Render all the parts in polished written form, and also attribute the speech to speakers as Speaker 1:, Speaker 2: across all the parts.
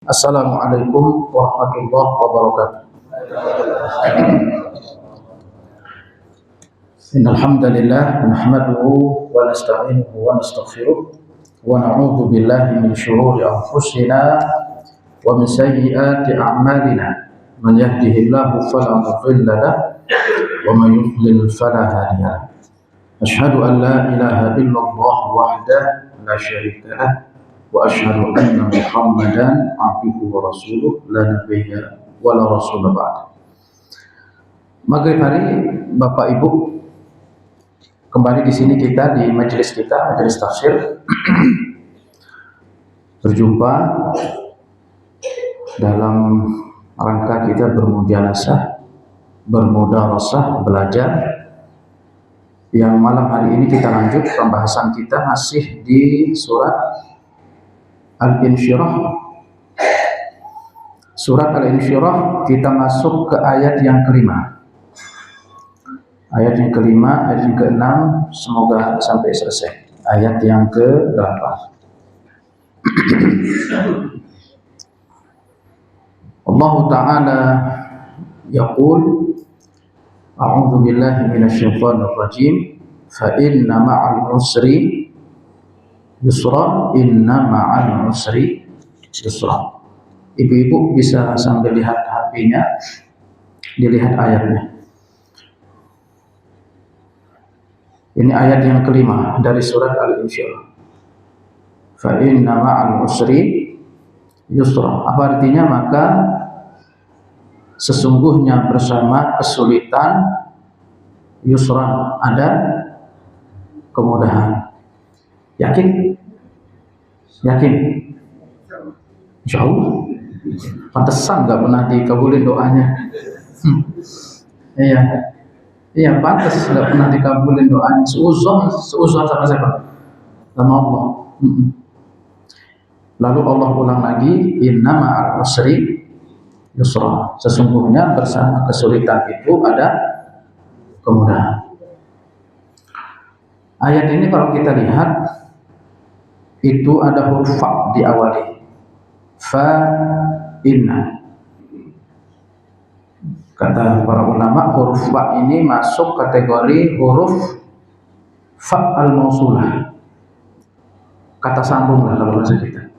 Speaker 1: Assalamualaikum warahmatullahi wabarakatuh. Innal hamdalillah nahmaduhu wa nasta'inuhu wa nastaghfiruh wa na'udzu billahi min shururi anfusina wa min sayyiati a'malina. Man yahdihillahu fala mudilla lahu wa man yudlil fala hadiya lahu. Asyhadu an la ilaha illallah wahdahu la syarika lahu wa asyhadu anna Muhammadan abduhu wa rasuluh la nabiyya wa la rasul ba'd. Maghrib hari, Bapak Ibu, kembali di sini kita di majelis kita, majelis tafsir. Berjumpa dalam rangka kita bermujalasah, bermudarasah, belajar. Yang malam hari ini kita lanjut pembahasan kita masih di surat Al-Insyirah. Surat Al-Insyirah kita masuk ke ayat yang kelima. Ayat yang kelima, ayat yang keenam, semoga sampai selesai. Ayat yang ke-8. Allah Ta'ala yaqul, a'udzu billahi minasyaitonir rajim, fa inna ma'al usri yusra, inna ma'al usri yusra. Ibu-ibu bisa sambil lihat HP-nya, dilihat ayatnya. Ini ayat yang kelima dari surat Al-Insyirah. Fa inna ma'al usri yusra. Apa artinya? Maka sesungguhnya bersama kesulitan yusra, ada kemudahan. Yakin? Yakin? Jauh. Pantesan nggak pernah dikabulin doanya. Iya, iya pantas nggak pernah dikabulin doanya. Seuzon sama siapa? Sama Allah. Lalu Allah ulang lagi, inna ma'al usri yusra. Sesungguhnya bersama kesulitan itu ada kemudahan. Ayat ini kalau kita lihat, itu ada huruf fa diawali. Fa inna. Kata para ulama, huruf fa ini masuk kategori huruf fa al-mausulah. Kata sambung lah kalau bahasa kita.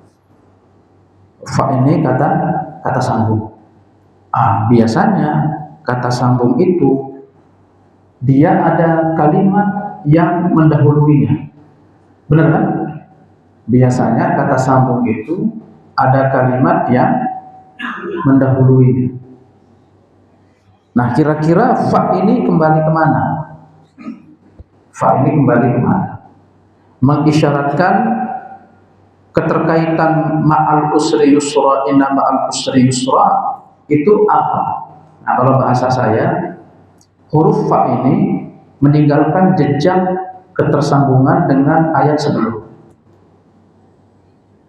Speaker 1: Fa ini kata sambung. Biasanya kata sambung itu dia ada kalimat yang mendahuluinya. Benar kan? Biasanya kata sambung itu ada kalimat yang mendahuluinya. Nah, kira-kira fa ini kembali kemana? Fa ini kembali kemana? Mengisyaratkan keterkaitan ma'al usri yusra, inna ma'al usri yusra itu apa? Nah, kalau bahasa saya, huruf fa ini meninggalkan jejak ketersambungan dengan ayat sebelum.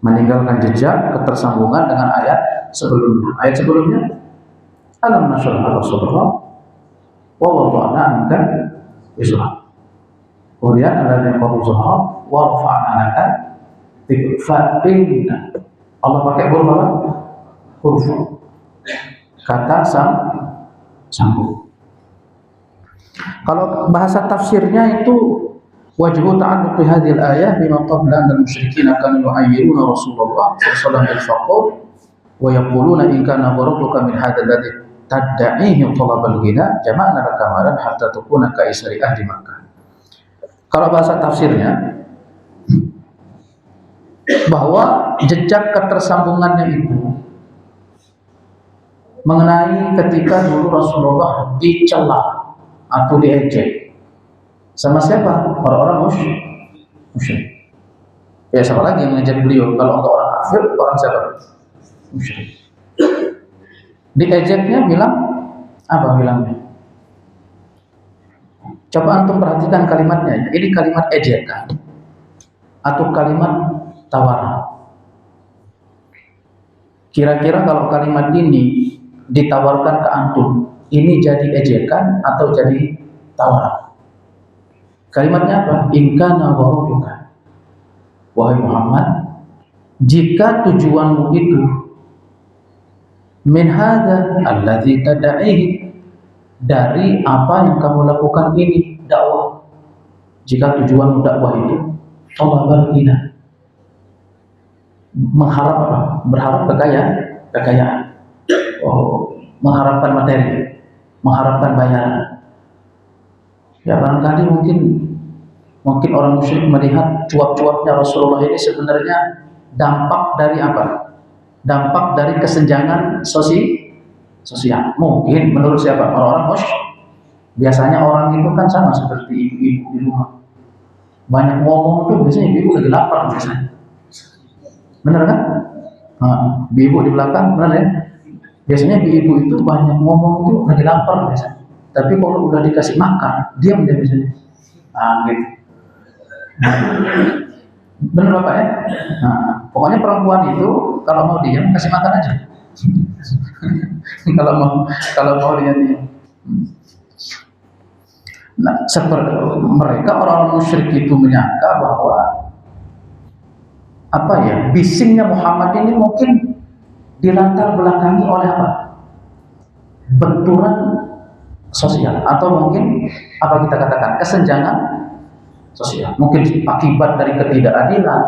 Speaker 1: Meninggalkan jejak ketersambungan dengan ayat sebelumnya. Ayat sebelumnya, alam nashrah Rasulullah wa wada'na anka wizrak. Kemudian alladzi qadzuha wa rafa'na anka dzikra. Allah pakai huruf apa? Huruf kata sambung. Kalau bahasa tafsirnya itu wajhu ta'alluqi hadhil ayah bima qabla an al-musyrikin kanu yu'ayyiruna Rasulullah sallallahu alaihi wasallam bil faqr wa yaquluna in kana ghuratuka min hadha alladhi tad'ihi talab al-ghina jama'na laka malan hatta takuna ka isri ahli Makkah. Kalau bahasa tafsirnya bahwa jejak ketersambungannya itu mengenai ketika dulu Rasulullah dicela atau diejek. Sama siapa? Orang-orang musyrik. Ya, siapa lagi yang ngejek beliau? Kalau untuk orang kafir, orang siapa? Musyrik. Diejeknya bilang apa bilangnya? Coba antum perhatikan kalimatnya. Ini kalimat ejekan atau kalimat tawaran. Kira-kira kalau kalimat ini ditawarkan ke antum, ini jadi ejekan atau jadi tawaran? Kalimatnya apa? In kana gharaduka, wahai Muhammad, jika tujuanmu itu min hadza alladzi tad'ihi, dari apa yang kamu lakukan ini, dakwah. Jika tujuan dakwah itu talabal ghina, mengharap apa? Berharap kekayaan. Oh, mengharapkan materi, mengharapkan bayaran. Ya barangkali mungkin orang musyrik melihat cuap-cuapnya Rasulullah ini sebenarnya dampak dari apa? Dampak dari kesenjangan sosial. Mungkin menurut siapa? Orang-orang musyrik. Biasanya orang itu kan sama seperti ibu-ibu di rumah. Banyak ngomong tuh biasanya ibu lagi lapar biasanya. Benar kan? Ibu di belakang, benar ya? Biasanya ibu itu banyak ngomong itu lagi lapar biasanya. Tapi kalau udah dikasih makan, diam dia biasanya. Gitu. Benar Bapak ya? Pokoknya perempuan itu kalau mau diam kasih makan aja. kalau mau dia diam. Nah, seperti mereka orang musyrik itu menyangka bahwa bisingnya Muhammad ini mungkin dilatar belakangi oleh apa? Benturan sosial, atau mungkin apa kita katakan kesenjangan sosial, mungkin akibat dari ketidakadilan.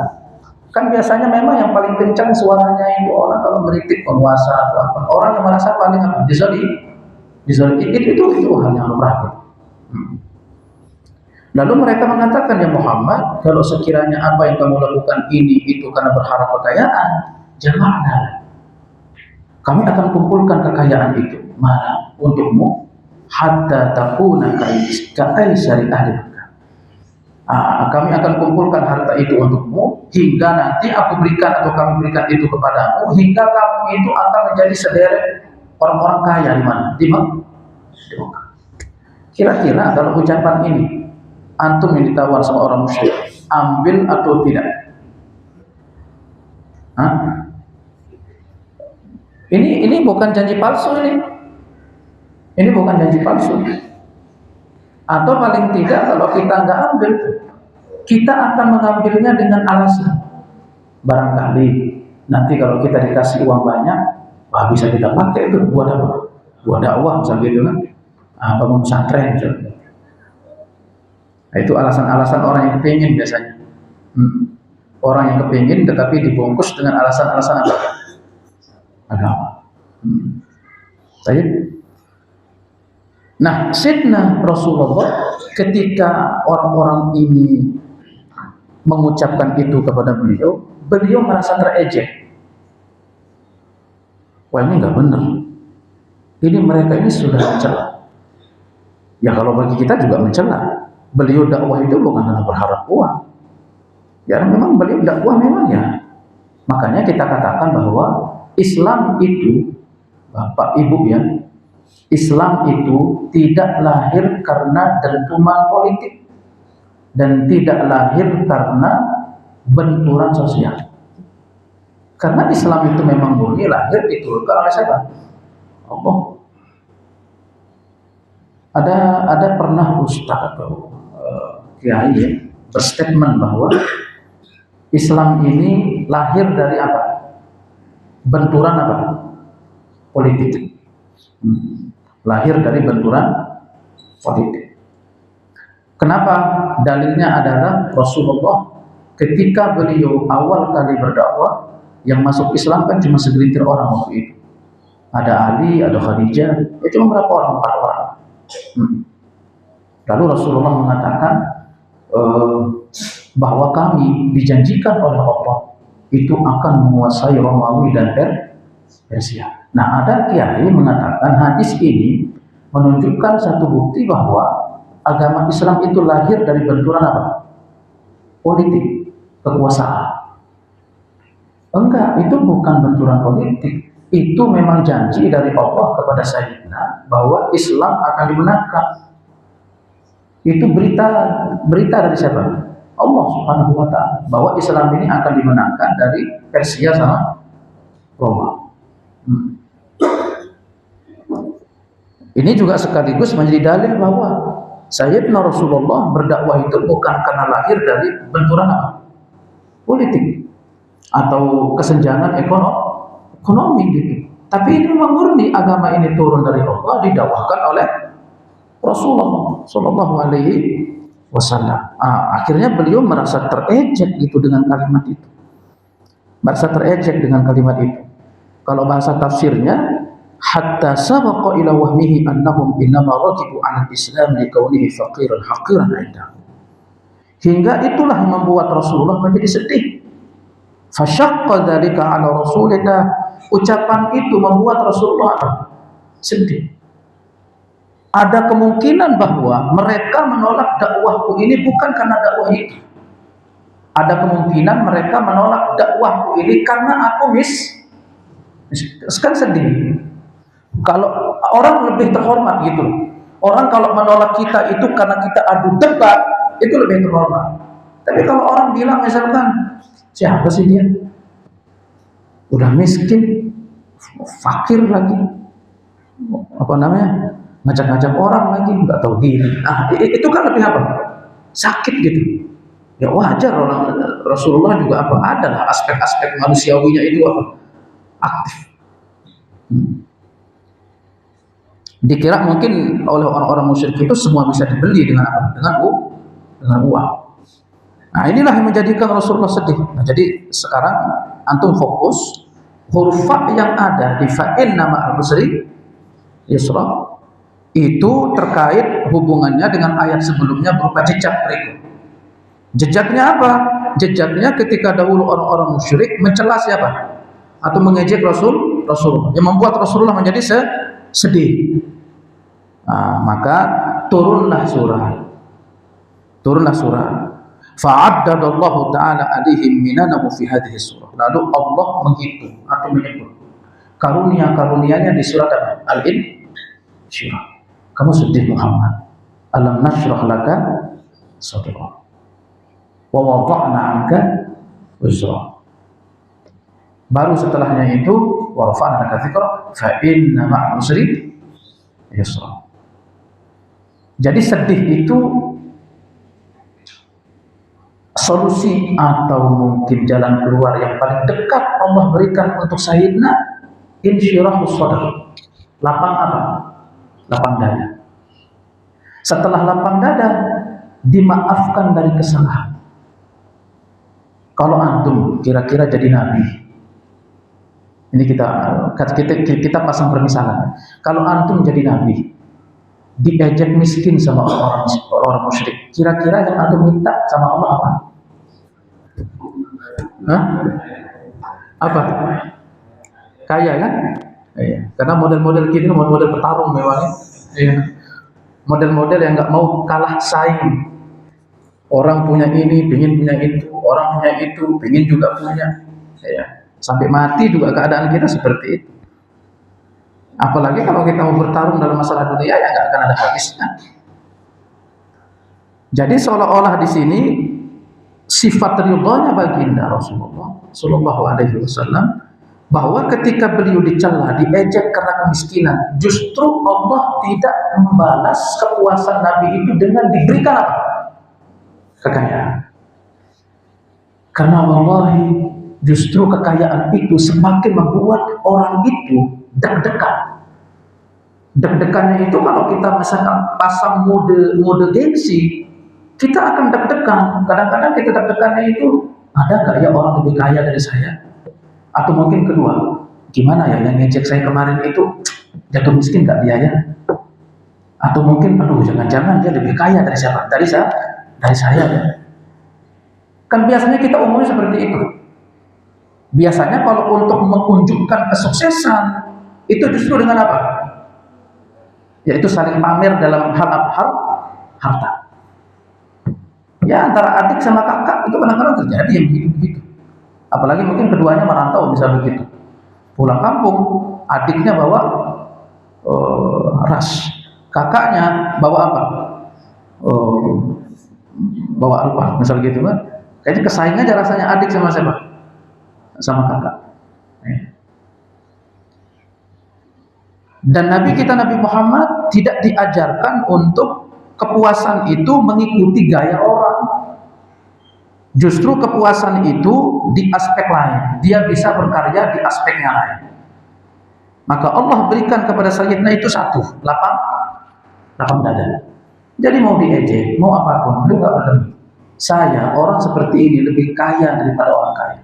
Speaker 1: Kan biasanya memang yang paling kencang suaranya itu orang kalau meritik penguasa atau apa, orang yang merasa paling apa? Dizalimi itu hal yang lumrah. Lalu mereka mengatakan, ya Muhammad, kalau sekiranya apa yang kamu lakukan ini itu karena berharap kekayaan, janganlah. Kami akan kumpulkan kekayaan itu mana untukmu, hatta takuna ka'aisari ahli Makkah. Kami akan kumpulkan harta itu untukmu hingga nanti aku berikan atau kami berikan itu kepadamu hingga kamu itu akan menjadi sederet orang-orang kaya di mana? Di Makkah. Kira-kira kalau ucapan ini antum yang ditawar sama orang musyrik, ambil atau tidak? Ini bukan janji palsu ini. Ini bukan janji palsu. Atau paling tidak kalau kita nggak ambil, kita akan mengambilnya dengan alasan barangkali nanti kalau kita dikasih uang banyak, bisa kita pakai itu buat apa? Buat dakwah misalnya gitu kan? Bangun pesantren misalnya. Nah, itu alasan-alasan orang yang kepingin biasanya. Orang yang kepingin tetapi dibungkus dengan alasan-alasan apa? Agama. Nah, sidna Rasulullah ketika orang-orang ini mengucapkan itu kepada beliau merasa terejek. Wah, ini nggak benar. Ini mereka ini sudah mencela. Ya kalau bagi kita juga mencela. Beliau dakwah itu bukan karena berharap uang. Ya memang beliau dakwah memang ya. Makanya kita katakan bahwa Islam itu, Bapak Ibu ya, Islam itu tidak lahir karena dentuman politik dan tidak lahir karena benturan sosial. Karena Islam itu memang murni lahir diturunkan oleh siapa? Allah. Ada pernah ustaz atau kiai ya, berstatement bahwa Islam ini lahir dari apa? Benturan apa? Politik. Lahir dari benturan politik. Kenapa? Dalilnya adalah Rasulullah ketika beliau awal kali berdakwah, yang masuk Islam kan cuma segelintir orang waktu itu. Ada Ali, ada Khadijah, itu cuma berapa orang? 4 orang. Lalu Rasulullah mengatakan bahwa kami dijanjikan oleh Allah itu akan menguasai Romawi dan Persia. Nah, ada kiai mengatakan hadis ini menunjukkan satu bukti bahwa agama Islam itu lahir dari benturan apa? Politik, kekuasaan. Enggak, itu bukan benturan politik. Itu memang janji dari Allah kepada Sayyidina bahwa Islam akan dimenangkan. Itu berita dari siapa? Allah Subhanahu wa ta'ala, bahwa Islam ini akan dimenangkan dari Persia sama Roma. Ini juga sekaligus menjadi dalil bahwa Sayyidina Rasulullah berdakwah itu bukan karena lahir dari benturan apa? Politik atau kesenjangan ekonomi gitu. Tapi ini memang murni agama ini turun dari Allah, didakwahkan oleh Rasulullah Shallallahu Alaihi Wasallam. Akhirnya beliau merasa terejek gitu dengan kalimat itu, merasa terejek dengan kalimat itu. Kalau bahasa tafsirnya, hatta sabaqa ila wahmihi annahum innama rajibu 'ala al-islam li kaunihi faqiran haqiran 'indahu. Hingga itulah yang membuat Rasulullah menjadi sedih. Fasyaqqa dzalika 'ala Rasulillah. Ucapan itu membuat Rasulullah sedih. Ada kemungkinan bahwa mereka menolak dakwahku ini bukan karena dakwah itu. Ada kemungkinan mereka menolak dakwahku ini karena aku kan sedih. Kalau orang lebih terhormat gitu. Orang kalau menolak kita itu karena kita adu debat, itu lebih terhormat. Tapi kalau orang bilang misalkan, siapa sih dia? Udah miskin, fakir lagi, apa namanya, ngajak-ngajak orang lagi, nggak tahu diri. Itu kan lebih apa? Sakit gitu. Ya wajar, orang Rasulullah juga adalah aspek-aspek manusiawinya itu aktif. Dikira mungkin oleh orang-orang musyrik itu semua bisa dibeli dengan apa? Dengan uang. Nah, inilah yang menjadikan Rasulullah sedih. Nah, jadi sekarang antum fokus huruf fa yang ada di fa'in nama al-usri yusra itu terkait hubungannya dengan ayat sebelumnya berupa jejak berikut. Jejaknya apa? Jejaknya ketika dahulu orang-orang musyrik mencela siapa? Atau mengejek Rasulullah, yang membuat Rasulullah menjadi sedih. Maka turunlah surah. Fa'addadallahu ta'ala alaihim minanahu fi hadhihi surah. Lalu Allah menghitung atau menyebut karunia-karunianya di surat Al-Insyirah. Kamu sedih Muhammad. Alam nashrah laka sadrak wa wada'na 'anka wizrak. Baru setelahnya itu wa rafa'na laka dzikrak fa inna ma'al usri yusra. Jadi sedih itu solusi atau mungkin jalan keluar yang paling dekat Allah berikan untuk Sayyidina insyirahus sadr. Lapang apa? Lapang dada. Setelah lapang dada, dimaafkan dari kesalahan. Kalau antum kira-kira jadi nabi, ini kita pasang permisalan. Kalau antum jadi nabi, diejek miskin sama orang musyrik, kira-kira yang antum minta sama Allah apa? Apa? Kaya kan? Iya. Karena model-model kita model petarung memangnya. Iya. Model-model yang nggak mau kalah saing. Orang punya ini, pingin punya itu. Orang punya itu, pingin juga punya. Iya. Sampai mati juga keadaan kita seperti itu. Apalagi kalau kita mau bertarung dalam masalah dunia, ya nggak akan ada habisnya. Jadi seolah-olah di sini sifat ridhonya baginda Rasulullah Shallallahu Alaihi Wasallam bahwa ketika beliau dicela, diejek karena kemiskinan, justru Allah tidak membalas kepuasan Nabi itu dengan diberikan apa? Kekayaan. Karena wallahi justru kekayaan itu semakin membuat orang itu deg-degan. Deg-degannya itu kalau kita misalkan pasang mode gengsi, kita akan deg-degan. Kadang-kadang kita deg-degannya itu, ada nggak ya orang lebih kaya dari saya? Atau mungkin kedua, gimana ya yang ngejek saya kemarin itu jatuh miskin nggak dia ya? Atau mungkin, aduh jangan-jangan dia lebih kaya dari siapa? Dari saya ya. Kan biasanya kita umumnya seperti itu. Biasanya kalau untuk menunjukkan kesuksesan itu justru dengan apa? Yaitu saling pamer dalam hal harta. Ya antara adik sama kakak itu kadang-kadang terjadi yang begitu-begitu. Apalagi mungkin keduanya merantau bisa begitu. Pulang kampung, adiknya bawa ras, kakaknya bawa apa? Bawa alpha, misal gitu kan. Kayaknya kesaing aja rasanya adik sama siapa? Sama kakak. Dan Nabi kita Nabi Muhammad tidak diajarkan untuk kepuasan itu mengikuti gaya orang. Justru kepuasan itu di aspek lain. Dia bisa berkarya di aspek yang lain. Maka Allah berikan kepada Sayyidina itu satu, lapang dada. Jadi mau diejek, mau apapun, beliau nggak peduli. Saya orang seperti ini lebih kaya daripada orang kaya.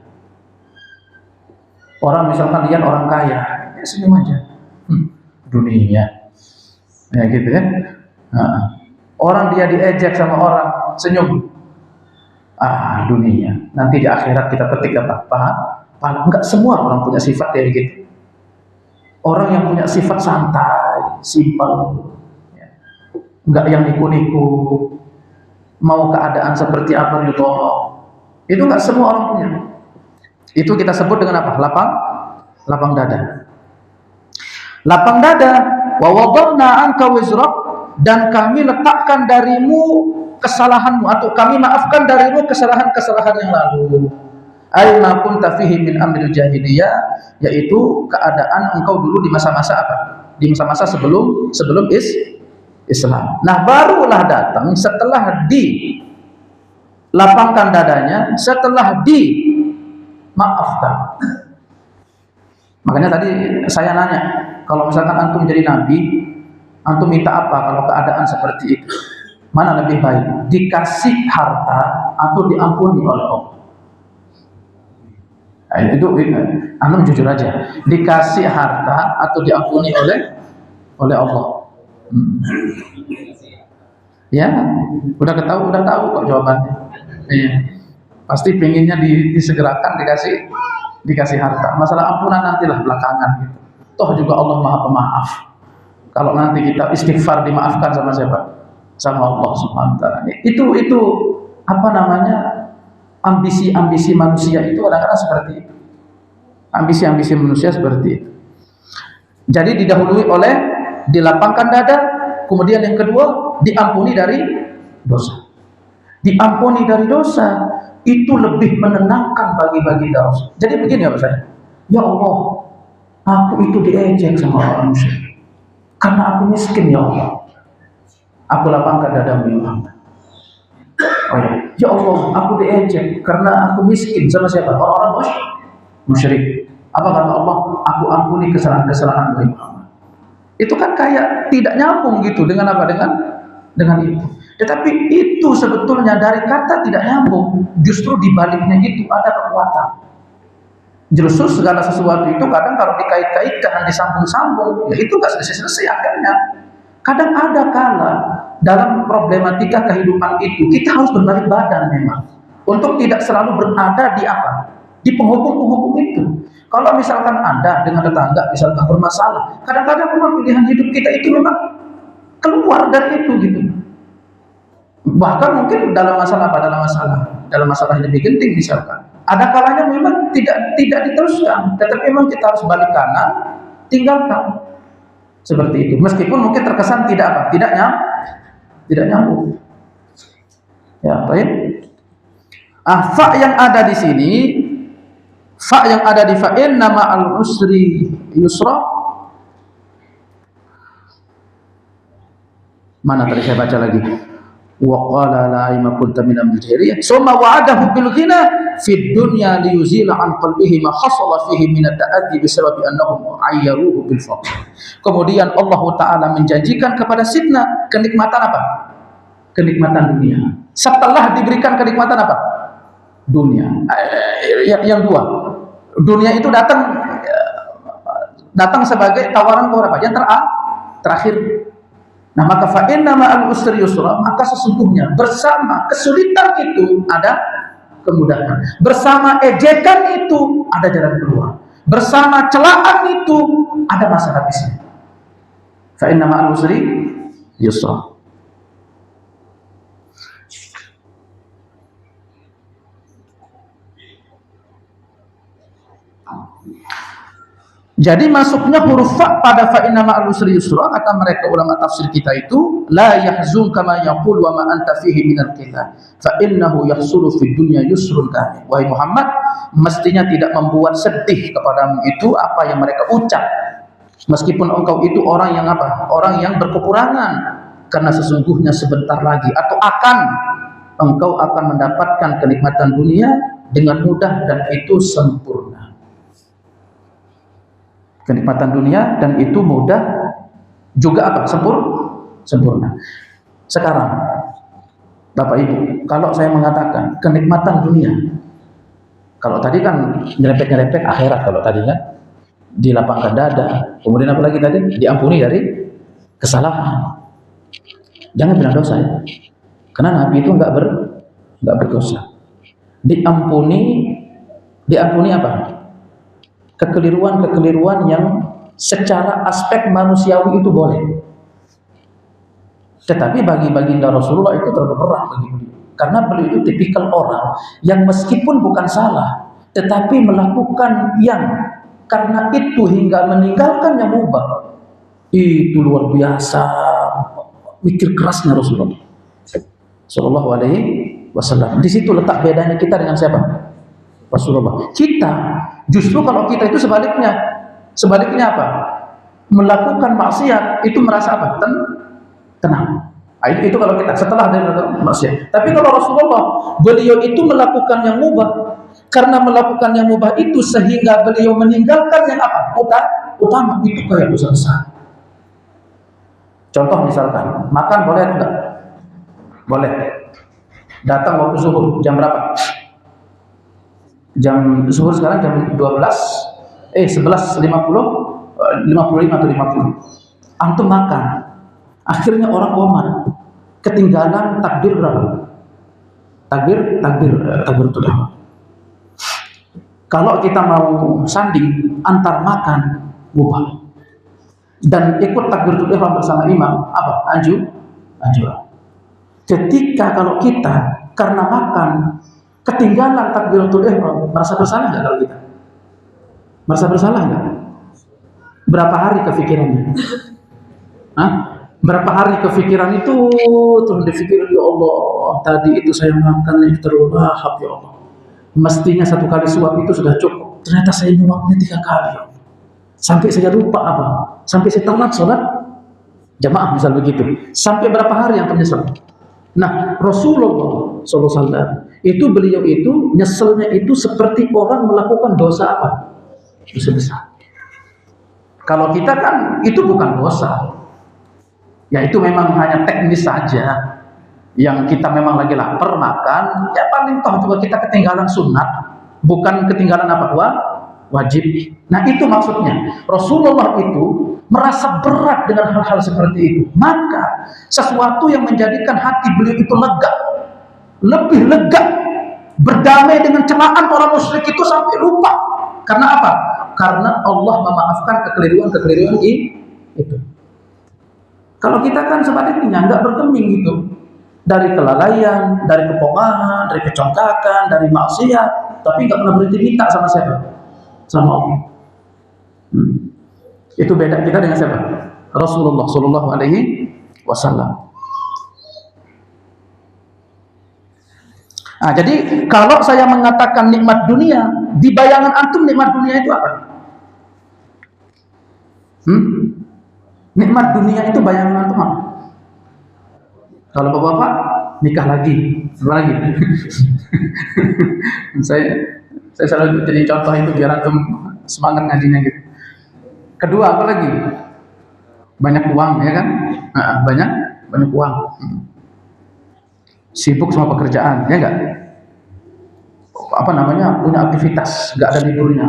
Speaker 1: Orang misalkan lihat orang kaya, ya senyum aja. Dunia, ya gitu ya. Orang dia diejek sama orang, senyum. Dunia. Nanti di akhirat kita petik apa? Paham? Enggak semua orang punya sifat kayak gitu. Orang yang punya sifat santai, simpel, ya. Enggak yang niku-niku, mau keadaan seperti apa gitu. Itu enggak semua orang punya. Itu kita sebut dengan apa? Lapang dada. Lapang dada. Wa wada'na anka wizrak, dan kami letakkan darimu kesalahanmu, atau kami maafkan darimu kesalahan-kesalahan yang lalu. Ai ma kunta fihi min amril jahiliyah, yaitu keadaan engkau dulu di masa-masa apa? Di masa-masa sebelum Islam. Nah, barulah datang setelah dilapangkan dadanya, setelah dimaafkan. Makanya tadi saya nanya, kalau misalkan antum jadi nabi, antum minta apa kalau keadaan seperti itu? Mana lebih baik? Dikasih harta atau diampuni oleh Allah? Itu antum jujur aja. Dikasih harta atau diampuni oleh Allah? Ya, udah tahu kok jawabannya. Iya. Pasti pengennya disegerakan dikasih harta. Masalah ampunan nantilah belakangan gitu. Toh juga Allah Maha Pemaaf. Kalau nanti kita istighfar dimaafkan sama siapa? Sama Allah Subhanahu wa taala. Itu apa namanya? Ambisi-ambisi manusia itu kadang-kadang seperti itu. Ambisi-ambisi manusia seperti itu. Jadi didahului oleh dilapangkan dada, kemudian yang kedua diampuni dari dosa. Diampuni dari dosa itu lebih menenangkan bagi dosa. Jadi begini ya Pak saya. Ya Allah, aku itu diejek sama orang musyrik. Karena aku miskin ya Allah. Aku lapangkan dadamu ya Allah. Ya Allah, aku diejek karena aku miskin sama siapa? Orang-orang musyrik. Apa kata Allah? Aku ampuni kesalahan-kesalahan Muhammad. Itu kan kayak tidak nyambung gitu dengan apa? Dengan itu. Tetapi itu sebetulnya dari kata tidak nyambung, justru di baliknya itu ada kekuatan. Justru segala sesuatu itu kadang kalau dikait-kaitkan, disambung-sambung, ya itu nggak selesai-selesai akhirnya. Kadang ada kala dalam problematika kehidupan itu kita harus berbalik badan memang untuk tidak selalu berada di apa? Di penghubung-penghubung itu. Kalau misalkan Anda dengan tetangga misalkan bermasalah, kadang-kadang memang pilihan hidup kita itu memang keluar dari itu gitu. Bahkan mungkin dalam masalah yang lebih genting misalkan, ada kalanya memang tidak diteruskan, tetapi memang kita harus balik kanan, tinggalkan seperti itu. Meskipun mungkin terkesan tidak nyambung. Ya, baik. Fa yang ada di sini, fa yang ada di fa'in nama al-usri yusra. Mana tadi saya baca lagi? Wa qala la ima kunta minal mujahiriyah summa wa'adahu bil ghina fid dunya liyuzila an qalbihi ma hasala fihi min at-ta'addi bisababi annahum ayyaruhu bil faqr. Kemudian Allah taala menjanjikan kepada Sidna kenikmatan apa? Kenikmatan dunia. Setelah diberikan kenikmatan apa? Dunia. Yang dua. Dunia itu datang sebagai tawaran kepada yang terakhir. Nah, maka fa'inna ma'al usri yusra, maka sesungguhnya bersama kesulitan itu ada kemudahan. Bersama ejekan itu ada jalan keluar. Bersama celaan itu ada masa habisnya. Fa'inna ma'al usri yusra. Jadi masuknya huruf fa pada fa inna ma'al usri yusra, kata mereka ulama tafsir kita itu la yahzun kama yaqul wa ma anta fihi minal qillah fa innahu yahsulu fid dunya yusrun kamil. Wahai Muhammad, mestinya tidak membuat sedih kepadamu itu apa yang mereka ucap, meskipun engkau itu orang yang apa? Orang yang berkekurangan, karena sesungguhnya sebentar lagi atau engkau akan mendapatkan kenikmatan dunia dengan mudah dan itu sempurna. Kenikmatan dunia, dan itu mudah juga apa? Sempurna. Sekarang Bapak Ibu, kalau saya mengatakan kenikmatan dunia, kalau tadi kan nyerempet-nyerempet akhirat, kalau tadi kan dilapangkan dada, kemudian apa lagi tadi? Diampuni dari kesalahan. Jangan bilang dosa ya, karena Nabi itu nggak berdosa. Diampuni apa? Kekeliruan yang secara aspek manusiawi itu boleh. Tetapi bagi baginda Rasulullah itu terlalu berat bagi beliau. Karena beliau itu tipikal orang yang meskipun bukan salah, tetapi melakukan yang karena itu hingga meninggalkan yang mubah. Itu luar biasa. Mikir kerasnya Rasulullah Sallallahu Alaihi Wasallam. Di situ letak bedanya kita dengan siapa? Rasulullah. Kita justru kalau kita itu sebaliknya apa? Melakukan maksiat itu merasa apa? Tenang. Itu kalau kita setelah dari maksiat. Tapi kalau Rasulullah, beliau itu melakukan yang mubah. Karena melakukan yang mubah itu sehingga beliau meninggalkan yang apa? Utama. Itu kayak dosa besar. Contoh misalkan, makan boleh atau enggak? Boleh. Datang waktu zuhur, jam berapa? Jam zuhur sekarang jam 11:50, 55 atau 50. Antum makan. Akhirnya orang komat. Ketinggalan takbir berapa? Takbiratul ihram. Kalau kita mau sanding antar makan, mubah. Dan ikut takbiratul ihram bersama imam, apa? Anjuran. Ketika kalau kita karena makan ketinggalan takbiratul ihram, merasa bersalah nggak kalau kita? Merasa bersalah nggak? Berapa hari kefikirannya? Hah? Berapa hari kefikiran itu terus dipikirin, ya Allah, tadi itu saya makan itu terlalu lahap, ya Allah. Mestinya 1 kali suap itu sudah cukup. Ternyata saya nyuapnya 3 kali. Ya Allah. Sampai saya lupa apa? Sampai saya telat sholat jamaah misal begitu. Sampai berapa hari yang menyesal? Nah, Rasulullah SAW itu beliau itu nyeselnya itu seperti orang melakukan dosa apa? Dosa besar. Kalau kita kan itu bukan dosa. Ya itu memang hanya teknis saja. Yang kita memang lagi lapar makan, ya paling toh juga kita ketinggalan sunat, bukan ketinggalan apa? Wajib. Nah itu maksudnya Rasulullah itu merasa berat dengan hal-hal seperti itu. Maka sesuatu yang menjadikan hati beliau itu lega, lebih lega, berdamai dengan celaan orang musyrik itu sampai lupa. Karena apa? Karena Allah memaafkan kekeliruan itu. Kalau kita kan sebaliknya nggak bergeming gitu, dari kelalaian, dari kepongahan, dari kecongkakan, dari maksiat, tapi nggak pernah berhenti minta sama siapa? Sama Allah. Itu beda kita dengan siapa? Rasulullah Sallallahu Alaihi Wasallam. Nah, jadi kalau saya mengatakan nikmat dunia, di bayangan antum nikmat dunia itu apa? Nikmat dunia itu bayangan antum apa? Kalau bapak-bapak nikah lagi, apa lagi? Saya selalu jadi contoh itu biar antum semangat ngajinya gitu. Kedua apa lagi? Banyak uang, ya kan? Banyak uang. Sibuk sama pekerjaan, ya enggak? Apa namanya? Punya aktivitas, enggak ada liburnya.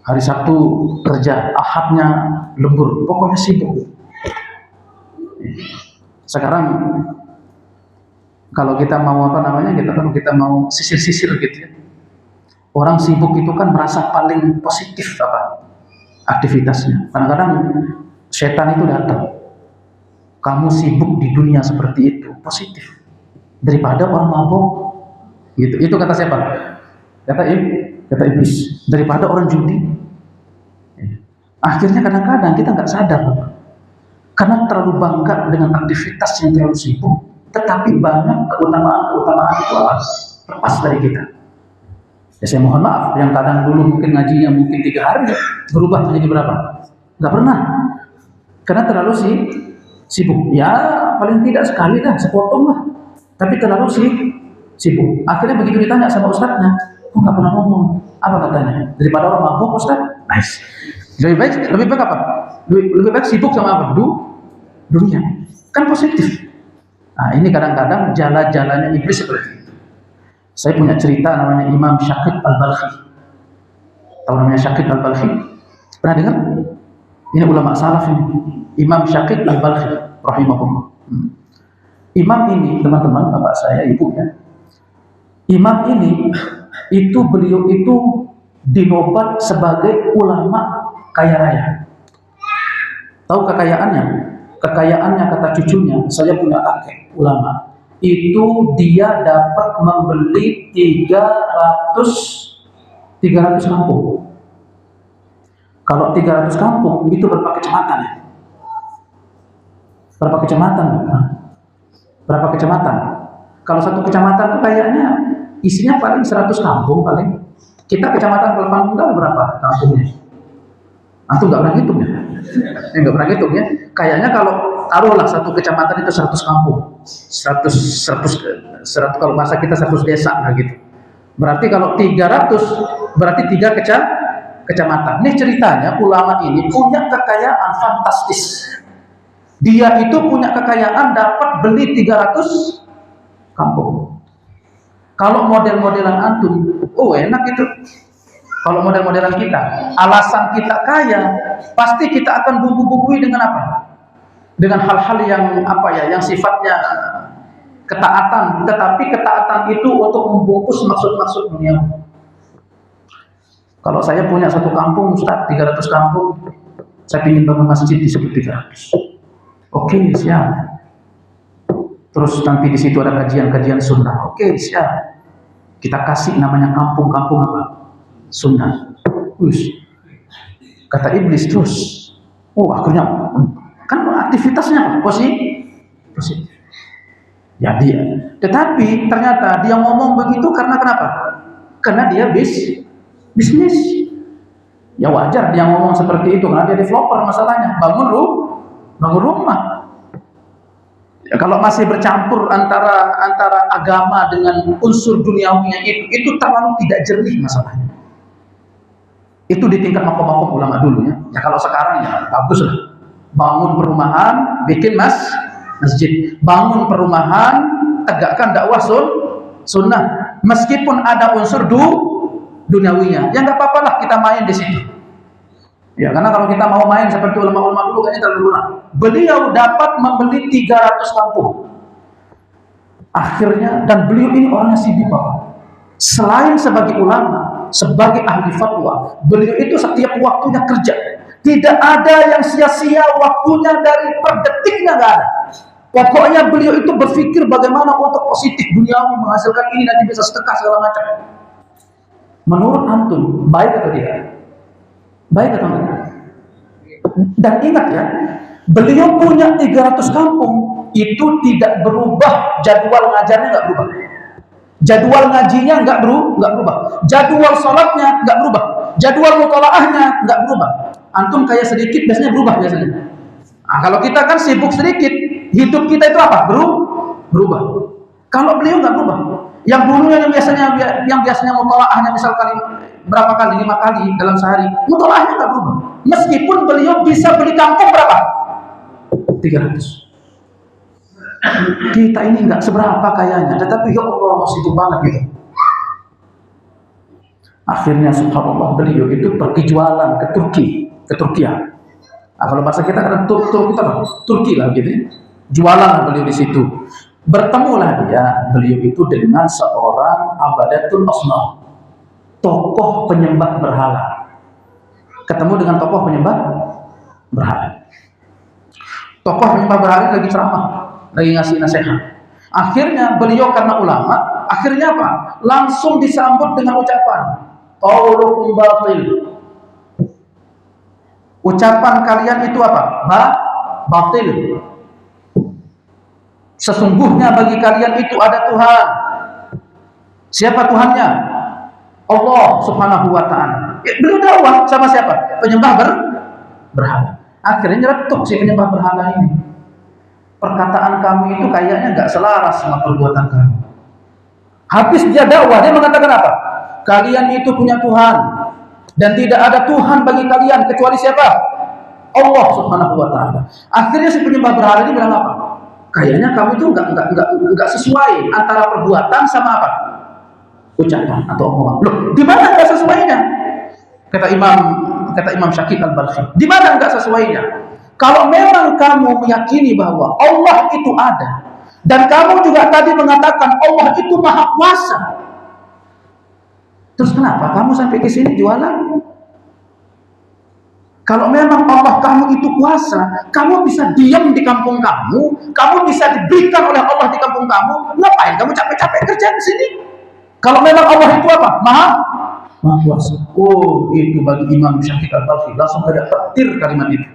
Speaker 1: Hari Sabtu kerja, Ahadnya lembur, pokoknya sibuk. Sekarang kalau kita mau apa namanya? Kita mau sisir-sisir gitu ya. Orang sibuk itu kan merasa paling positif apa? Aktivitasnya. Kadang-kadang setan itu datang. Kamu sibuk di dunia seperti itu, positif. Daripada orang mabuk. Gitu. Itu kata siapa? Kata iblis. Daripada orang judi. Akhirnya kadang-kadang kita nggak sadar. Karena terlalu bangga dengan aktivitas yang terlalu sibuk, tetapi banyak keutamaan itu lepas dari kita. Ya saya mohon maaf, yang kadang dulu mungkin ngajinya mungkin 3 hari, berubah menjadi berapa? Nggak pernah. Karena terlalu sibuk. Ya paling tidak sekali dah, sepotong lah. Tapi terlalu sibuk. Akhirnya begitu ditanya sama ustadznya, kok nggak pernah ngomong? Apa katanya? Daripada orang mabuk ustadz? Nice. Lebih baik apa? Lebih baik sibuk sama apa? Dunia. Kan positif. Nah, ini kadang-kadang jalan-jalannya iblis seperti itu. Saya punya cerita namanya Imam Syakir Al-Balkhi. Tahu namanya Syakir Al-Balkhi? Pernah dengar? Ini ulama salaf ini. Imam Syakir Al-Balkhi rahimahullah. Imam ini, teman-teman, bapak saya, ibu ya. Imam ini beliau itu dinobat sebagai ulama kaya raya. Tahu kekayaannya? Kekayaannya kata cucunya, saya punya kakek ulama. Itu dia dapat membeli 300 kampung. Kalau 300 kampung itu berapa kecamatan ya? Berapa kecamatan? Berapa kecamatan? Kalau satu kecamatan itu kayaknya isinya paling 100 kampung paling. Kita kecamatan Pelepang Tunggal berapa kampungnya? Antum nggak pernah hitung ya? Nggak pernah hitung ya? Kayaknya kalau taruhlah satu kecamatan itu 100 kampung, 100 kalau bahasa kita 100 desa nah gitu. Berarti kalau 300 berarti 3 kecamatan. Ini ceritanya ulama ini punya kekayaan fantastis. Dia itu punya kekayaan dapat beli 300 kampung. Kalau model-modelan antum, enak itu. Kalau model-modelan kita, alasan kita kaya, pasti kita akan bumbu-bumbui dengan apa? Dengan hal-hal yang yang sifatnya ketaatan, tetapi ketaatan itu untuk membungkus maksud-maksud dunia. Kalau saya punya satu kampung, Ustaz, 300 kampung, saya ingin bangun masjid disebut 300. Oke, siap. Terus nanti di situ ada kajian-kajian sunnah. Oke, siap. Kita kasih namanya kampung-kampung apa? Sunnah. Kata iblis terus. Akhirnya kan aktivitasnya positif. Jadi, tetapi ternyata dia ngomong begitu karena kenapa? Karena dia bisnis. Ya wajar dia ngomong seperti itu karena dia developer masalahnya, bangun rumah. Ya, kalau masih bercampur antara agama dengan unsur duniawinya itu terlalu tidak jernih masalahnya. Itu di tingkat makom-makom ulama dulu ya. Ya kalau sekarang ya bagus lah. Bangun perumahan, bikin masjid. Bangun perumahan, tegakkan dakwah sunnah. Meskipun ada unsur duniawinya, ya nggak apa-apa lah kita main di situ. Ya, karena kalau kita mau main seperti ulama-ulama dulu kayaknya terlalu kurang. Beliau dapat membeli 300 kampung. Akhirnya, dan beliau ini orangnya sibuk Bapak. Selain sebagai ulama, sebagai ahli fatwa, beliau itu setiap waktunya kerja. Tidak ada yang sia-sia waktunya dari per detiknya, nggak ada. Pokoknya beliau itu berpikir bagaimana untuk positif duniawi, menghasilkan ini nanti bisa sedekah segala macam. Menurut antum, baik atau tidak? Baik atau enggak? Dan ingat ya, beliau punya 300 kampung, itu tidak berubah, jadwal ngajarnya nggak berubah, jadwal ngajinya nggak berubah, jadwal sholatnya nggak berubah, jadwal mutolaahnya nggak berubah. Antum kayak sedikit biasanya berubah biasanya. Nah, kalau kita kan sibuk sedikit, hidup kita itu apa? Berubah. Kalau beliau nggak berubah. Yang dulunya yang biasanya mutolaahnya misalkan berapa kali, 5 kali dalam sehari, mutolaahnya nggak berubah. Meskipun beliau bisa beli kampung berapa? 300. Kita ini nggak seberapa kayanya, tetapi ya Allah sibuk banget gitu. Akhirnya subhanallah beliau itu pergi jualan ke Turkiya. Nah, kalau bahasa kita kan Turki lah gitu. Jualan beliau di situ. Bertemulah beliau itu dengan seorang abadatul asnam, tokoh penyembah berhala. Ketemu dengan tokoh penyembah berhala. Tokoh penyembah berhala lagi ceramah, lagi ngasih nasihat. Akhirnya beliau karena ulama, akhirnya apa? Langsung disambut dengan ucapan qaulukum batil. Ucapan kalian itu apa? Batil. Sesungguhnya bagi kalian itu ada Tuhan. Siapa Tuhannya? Allah Subhanahu wa ta'ala. Beliau dakwah sama siapa? Penyembah berhala. Akhirnya nyeletuk si penyembah berhala ini. Perkataan kamu itu kayaknya nggak selaras sama perbuatan kamu. Habis dia dakwah, dia mengatakan apa? Kalian itu punya Tuhan. dan tidak ada Tuhan bagi kalian kecuali siapa? Allah Subhanahu wa taala. Akhirnya si penyembah berhala ini bilang apa? Kayaknya kamu itu enggak sesuai antara perbuatan sama apa? Ucapan atau omongan. Loh, di mana enggak sesuainya? Kata Imam Syakib Al-Balkhi, di mana enggak sesuainya? Kalau memang kamu meyakini bahwa Allah itu ada, dan kamu juga tadi mengatakan Allah itu Maha Kuasa, terus kenapa kamu sampai ke sini jualan? Kalau memang Allah kamu itu kuasa, kamu bisa diam di kampung kamu bisa diberikan oleh Allah di kampung kamu, ngapain kamu capek-capek kerja di sini? Kalau memang Allah itu apa? Maha kuasa. Oh, itu bagi Imam Syakib Al-Balkhi langsung ada petir kalimat itu.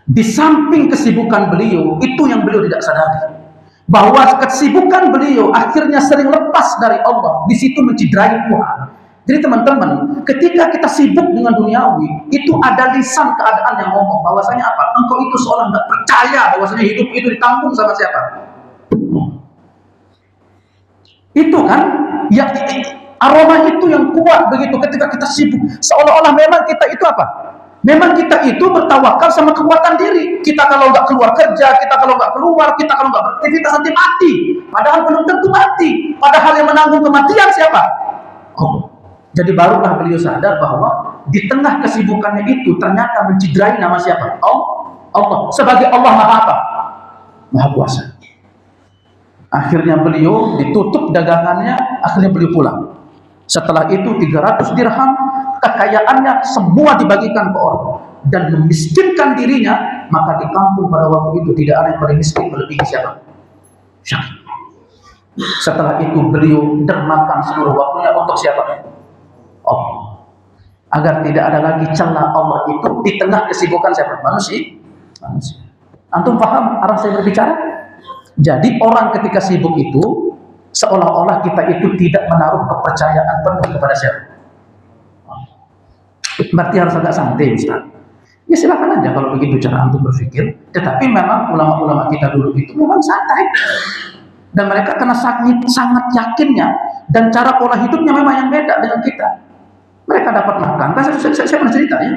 Speaker 1: Di samping kesibukan beliau, itu yang beliau tidak sadari, bahwa kesibukan beliau akhirnya sering lepas dari Allah, di situ menciderai Tuhan. Jadi teman-teman, ketika kita sibuk dengan duniawi, itu ada lisan keadaan yang ngomong bahwasanya apa? Engkau itu seolah nggak percaya bahwasanya hidup itu ditanggung sama siapa? Itu kan, ya aroma itu yang kuat begitu ketika kita sibuk, seolah-olah memang kita itu apa? Memang kita itu bertawakal sama kekuatan diri. Kita kalau nggak keluar kerja, kita kalau nggak keluar, kita kalau nggak beraktivitas nanti mati. Padahal belum tentu mati. Padahal yang menanggung kematian siapa? Allah. Jadi barulah beliau sadar bahwa di tengah kesibukannya itu ternyata menciderai nama siapa? Allah. Sebagai Allah Maha apa? Maha Kuasa. Akhirnya beliau ditutup dagangannya, akhirnya beliau pulang. Setelah itu 300 dirham kekayaannya semua dibagikan ke orang dan memiskinkan dirinya. Maka di kampung pada waktu itu tidak ada yang paling miskin melebihi siapa? Syakib. Setelah itu beliau dermakan seluruh waktunya untuk siapa? Allah. Agar tidak ada lagi celah Allah itu di tengah kesibukan siapa? Manusia. Antum paham arah saya berbicara? Jadi orang ketika sibuk itu seolah-olah kita itu tidak menaruh kepercayaan penuh kepada siapa? Berarti harus agak santai, Ustaz. Ya silakan aja kalau begitu cara antum berpikir. Tetapi memang ulama-ulama kita dulu itu memang santai. Dan mereka karena sangat yakinnya dan cara pola hidupnya memang yang beda dengan kita. Mereka dapat makan. Saya pernah cerita ya.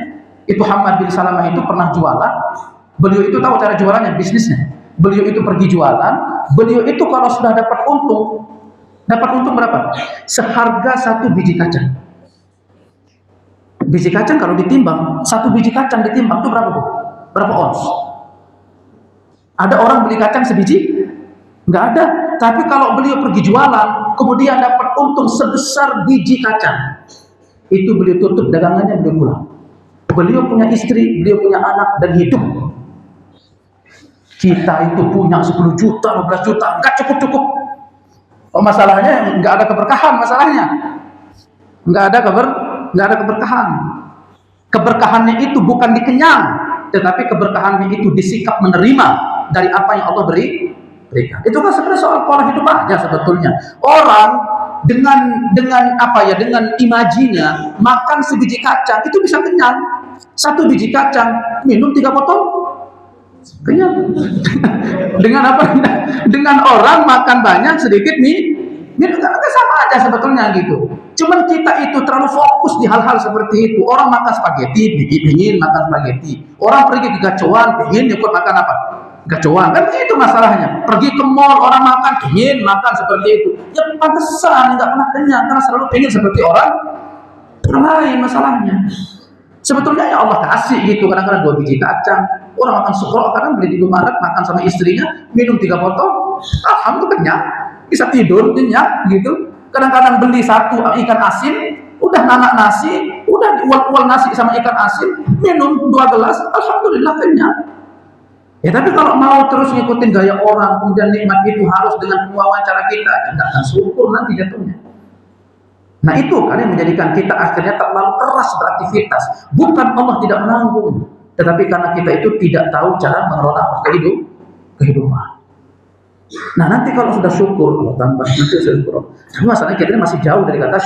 Speaker 1: Itu Hamad bin Salamah itu pernah jualan. Beliau itu tahu cara jualannya, bisnisnya. Beliau itu pergi jualan. Beliau itu kalau sudah dapat untung berapa? Seharga 1 biji kacang. Biji kacang kalau ditimbang, 1 biji kacang ditimbang itu berapa, Bu? Berapa ons? Ada orang beli kacang sebiji? Nggak ada. Tapi kalau beliau pergi jualan, kemudian dapat untung sebesar biji kacang, itu beliau tutup dagangannya, beliau pulang. Beliau punya istri, beliau punya anak, dan hidup. Kita itu punya 10 juta, 15 juta, nggak cukup-cukup. Oh, masalahnya nggak ada keberkahan, masalahnya. Nggak ada keberkahan. Keberkahannya itu bukan dikenyang, tetapi keberkahannya itu disikap menerima dari apa yang Allah berikan. Itu kan sebenarnya soal pola hidup aja sebetulnya. Orang dengan imajinya makan sebiji kacang itu bisa kenyang. 1 biji kacang minum 3 botol kenyang. Dengan orang makan banyak sedikit minum sama aja sebetulnya gitu. Cuman kita itu terlalu fokus di hal-hal seperti itu. Orang makan spaghetti, ingin makan spaghetti. Orang pergi ke gacoan, ingin ikut makan apa? Gacoan. Kan itu masalahnya. Pergi ke mall, orang makan, ingin makan seperti itu. Ya pantesan nggak pernah kenyang karena selalu ingin seperti orang lain masalahnya. Sebetulnya ya Allah kasih gitu, kadang-kadang 2 biji kacang. Orang makan sukrok, kadang beli di Indomaret, makan sama istrinya, minum 3 botol, alhamdulillah kenyang, bisa tidur kenyang gitu. Kadang-kadang beli 1 ikan asin, udah nanak nasi, udah diual-ual nasi sama ikan asin, minum 2 gelas, alhamdulillah kenyang. Ya tapi kalau mau terus ngikutin gaya orang, kemudian nikmat itu harus dengan kemauan cara kita, ya nggak akan syukur nanti jatuhnya. Nah itu kan yang menjadikan kita akhirnya terlalu keras beraktivitas. Bukan Allah tidak menanggung, tetapi karena kita itu tidak tahu cara mengelola kehidupan. Nah nanti kalau sudah syukur, Allah tambah, nanti sudah syukur. Tapi masalahnya kita masih jauh dari kata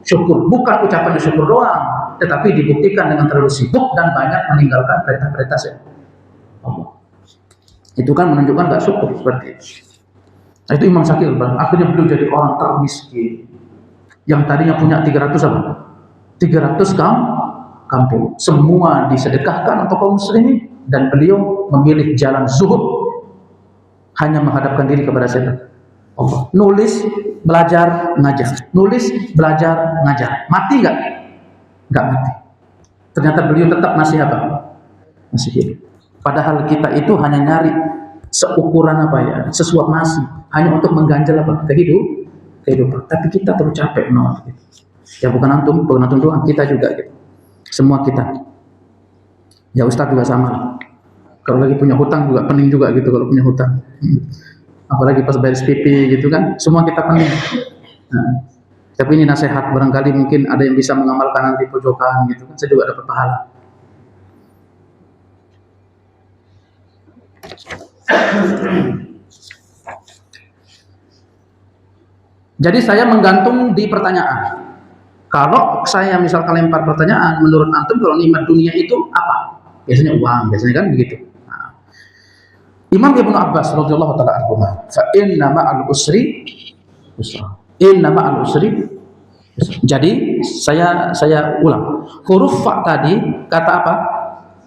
Speaker 1: syukur. Bukan ucapan syukur doang, tetapi dibuktikan dengan terlalu sibuk dan banyak meninggalkan perintah-perintah Allah. Itu kan menunjukkan gak syukur seperti itu. Nah itu Imam Syakib akhirnya beliau jadi orang termiskin. Yang tadinya punya 300 apa? 300 kampung. Semua disedekahkan untuk kaum muslimin dan beliau memilih jalan zuhud, hanya menghadapkan diri kepada setan. Allah. Nulis, belajar, ngajar. Nulis, belajar, ngajar. Mati nggak? Nggak mati. Ternyata beliau tetap masih apa? Masih hidup. Padahal kita itu hanya nyari seukuran apa ya, sesuap nasi, hanya untuk mengganjal apa? Kehidupan. Tapi kita terlalu capek, no. Ya bukan antum doang, kita juga gitu. Semua kita. Ya Ustadz juga sama lah. Kalau lagi punya hutang juga pening juga gitu kalau punya hutang. Apalagi pas bayar SPP gitu kan, semua kita pening. Nah, tapi ini nasihat, barangkali mungkin ada yang bisa mengamalkan nanti pojokan gitu kan, saya juga dapat pahala. Jadi saya menggantung di pertanyaan. Kalau saya misalkan lempar pertanyaan, menurut antum kalau nikmat dunia itu apa? Biasanya uang, biasanya kan begitu. Nah, Imam Ibnu Abbas radhiyallahu taala anhu, fa inna ma'al usri yusra. Inna ma'al usri yusra. Jadi saya ulang. Huruf fa tadi kata apa?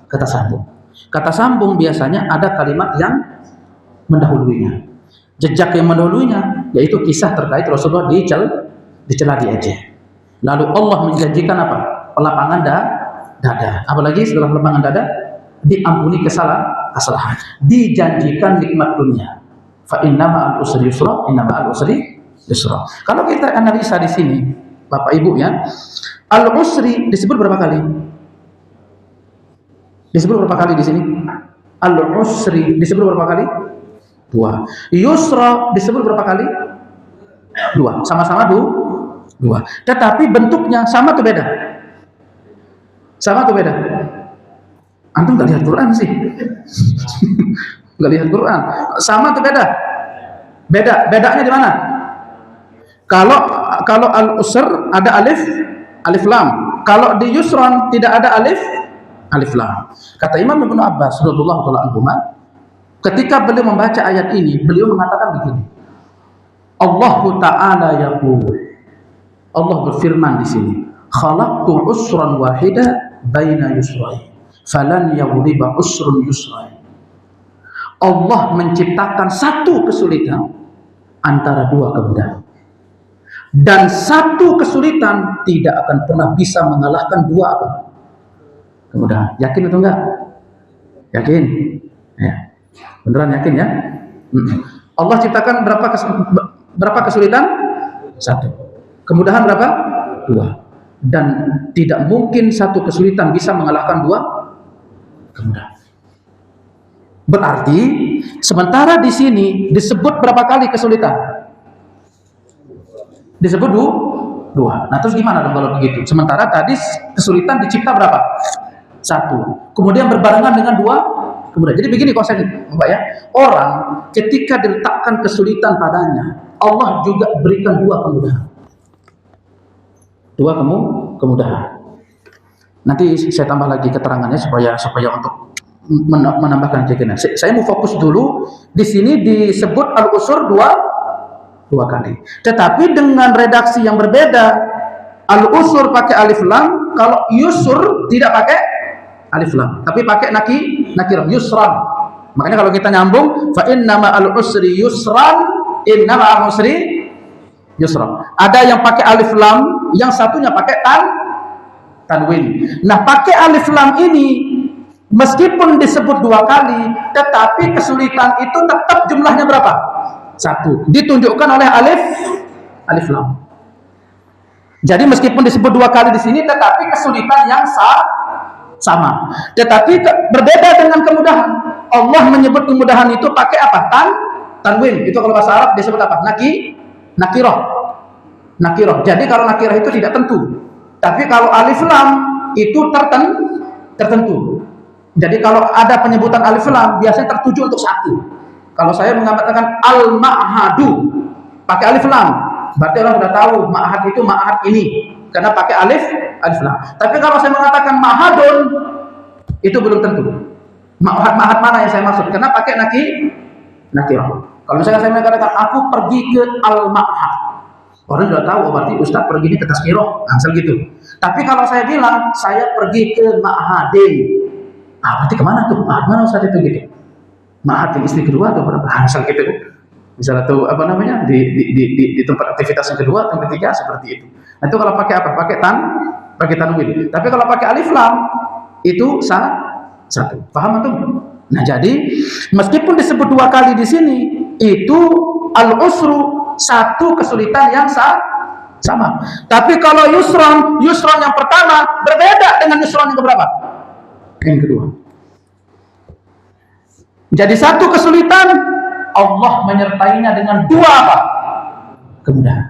Speaker 1: Kata sambung. Kata sambung biasanya ada kalimat yang mendahulunya. Jejak yang mendahulunya yaitu kisah terkait Rasulullah dicela diejek. Lalu Allah menjanjikan apa? Pelapangan dada. Apalagi setelah pelapangan dada diampuni kesalahan. Dijanjikan nikmat dunia. Fa inna ma'al usri yusra, inna ma'al usri yusra. Kalau kita analisa di sini, Bapak Ibu ya, al-usri disebut berapa kali? Disebut berapa kali di sini? Al-usri disebut berapa kali? 2. Yusra disebut berapa kali? 2. Sama-sama 2. Tetapi bentuknya sama atau beda? Sama atau beda? Antum nggak lihat Quran sih? Nggak lihat Quran. Sama atau beda? Beda. Bedanya di mana? Kalau al-usr ada alif lam. Kalau di yusron tidak ada alif lam. Kata Imam Ibnu Abbas radhiyallahu taala anhu, ketika beliau membaca ayat ini, beliau mengatakan begini. Allah Ta'ala yaqul. Allah berfirman di sini, khalaqtu usran wahida baina yusrain, falan yaghliba usrun yusrain. Allah menciptakan satu kesulitan antara dua kemudahan. Dan satu kesulitan tidak akan pernah bisa mengalahkan dua apa? Kemudahan. Yakin atau enggak? Yakin? Ya. Beneran yakin ya? Allah ciptakan berapa kesulitan? 1. Kemudahan berapa? 2. Dan tidak mungkin satu kesulitan bisa mengalahkan 2 kemudahan. Berarti sementara di sini disebut berapa kali kesulitan? Disebut 2. Nah terus gimana dong kalau begitu? Sementara tadi kesulitan dicipta berapa? 1. Kemudian berbarengan dengan 2 kemudahan. Jadi begini konsepnya, Bapak ya. Orang ketika diletakkan kesulitan padanya, Allah juga berikan 2 kemudahan. 2 kemudahan. Nanti saya tambah lagi keterangannya supaya untuk menambahkan keyakinan. Saya mau fokus dulu di sini disebut al-usur 2 kali. Tetapi dengan redaksi yang berbeda. Al-usur pakai alif lam, kalau yusur tidak pakai alif lam, tapi pakai nakirah yusran. Makanya kalau kita nyambung, fa inna ma'al usri yusran, inna ma'al usri yusra. Ada yang pakai alif lam, yang satunya pakai tanwin. Nah, pakai alif lam ini meskipun disebut 2 kali, tetapi kesulitan itu tetap jumlahnya berapa? 1. Ditunjukkan oleh alif lam. Jadi meskipun disebut 2 kali di sini, tetapi kesulitan yang sama. Tetapi berbeda dengan kemudahan. Allah menyebut kemudahan itu pakai apa? Tanwin. Itu kalau bahasa Arab disebut apa? Nakirah. Jadi kalau nakirah itu tidak tentu. Tapi kalau alif lam itu tertentu. Jadi kalau ada penyebutan alif lam biasanya tertuju untuk 1. Kalau saya mengatakan al-ma'hadu pakai alif lam, berarti orang sudah tahu ma'had itu ma'had ini karena pakai alif lam. Tapi kalau saya mengatakan ma'hadun itu belum tentu. Ma'had mana yang saya maksud? Karena pakai nakirah. Kalau misalnya saya mengatakan aku pergi ke al-ma'had, Orang sudah tahu, oh berarti Ustaz pergi ke Tazkirah, asal gitu. Tapi kalau saya bilang, saya pergi ke Ma'hadin, berarti kemana tuh? Mana Ustaz itu gitu? Ma'had yang istri kedua atau berapa? Asal gitu. Misalnya tuh apa namanya di tempat aktivitas yang kedua atau ketiga seperti itu. Nah, itu kalau pakai apa? Pakai tanwin. Tapi kalau pakai alif lam itu satu. Paham tuh? Nah, jadi meskipun disebut dua kali di sini, itu al-usru satu kesulitan yang sama. Tapi kalau yusron yang pertama berbeda dengan yusron yang keberapa? Yang kedua. Jadi satu kesulitan Allah menyertainya dengan dua apa? Kemudahan.